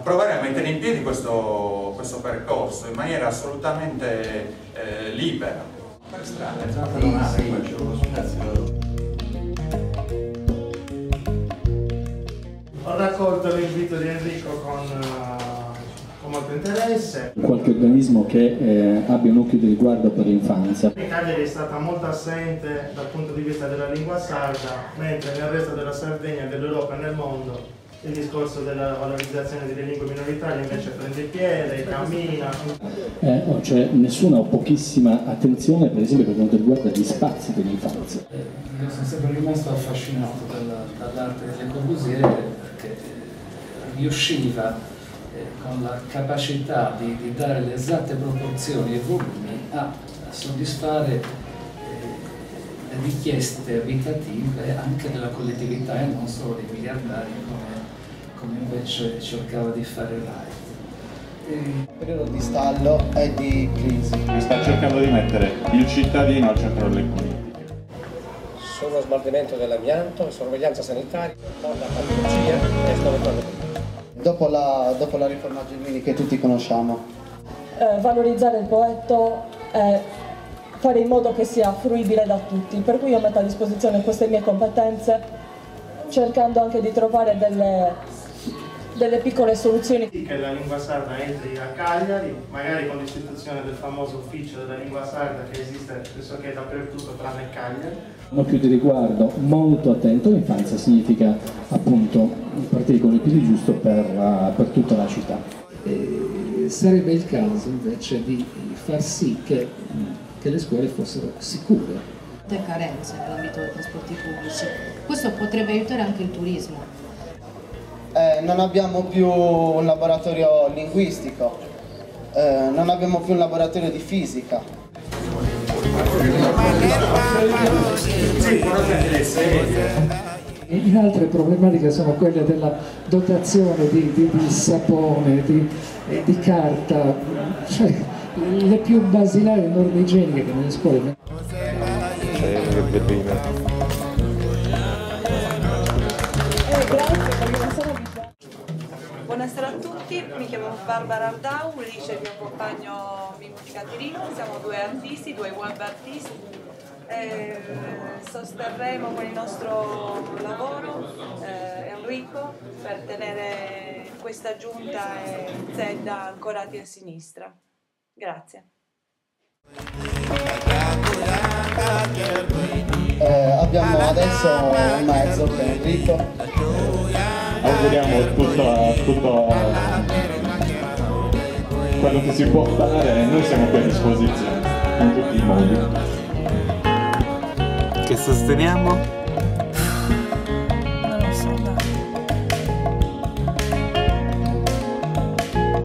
provare a mettere in piedi questo percorso in maniera assolutamente libera. Per strada, è già pedonale. Ho raccolto l'invito di Enrico con molto interesse. Qualche organismo che abbia un occhio di riguardo per l'infanzia. Cagliari è stata molto assente dal punto di vista della lingua sarda, mentre nel resto della Sardegna, dell'Europa e nel mondo il discorso della valorizzazione delle lingue minoritarie invece prende piede, cammina. C'è nessuna o pochissima attenzione per esempio per quanto riguarda gli spazi dell'infanzia. Io sono sempre rimasto affascinato dall'arte delle Corbusier perché riusciva con la capacità di dare le esatte proporzioni e volumi a soddisfare le richieste abitative anche della collettività e non solo dei miliardari come invece cercava di fare Wright. Il periodo di stallo e di crisi. Sta cercando di mettere il cittadino al centro delle politiche. Sullo smaltimento dell'amianto, sorveglianza sanitaria, la patologia e storia. Dopo la riforma Gelmini che tutti conosciamo. Valorizzare il poeta e fare in modo che sia fruibile da tutti, per cui io metto a disposizione queste mie competenze cercando anche di trovare delle piccole soluzioni. Che la lingua sarda entri a Cagliari, magari con l'istituzione del famoso ufficio della lingua sarda che esiste pressoché dappertutto tranne Cagliari. Un occhio di riguardo molto attento all'infanzia significa appunto partire con il piede giusto per tutta la città. Sarebbe il caso invece di far sì che le scuole fossero sicure. Carenze nell'ambito dei trasporti pubblici. Questo potrebbe aiutare anche il turismo. Non abbiamo più un laboratorio linguistico, non abbiamo più un laboratorio di fisica. In altre problematiche sono quelle della dotazione di sapone, di carta, cioè le più basilari norme igieniche che nelle scuole. Buonasera a tutti, mi chiamo Barbara Ardau, Lice, il mio compagno Mimmo Di Caterino, siamo due artisti, due web artisti. Sosterremo con il nostro lavoro Enrico per tenere questa giunta e Zedda ancorati a sinistra. Grazie. Abbiamo adesso un mezzo che è Enrico. Auguriamo tutto quello che si può fare e noi siamo qui a disposizione in tutti i modi. Che sosteniamo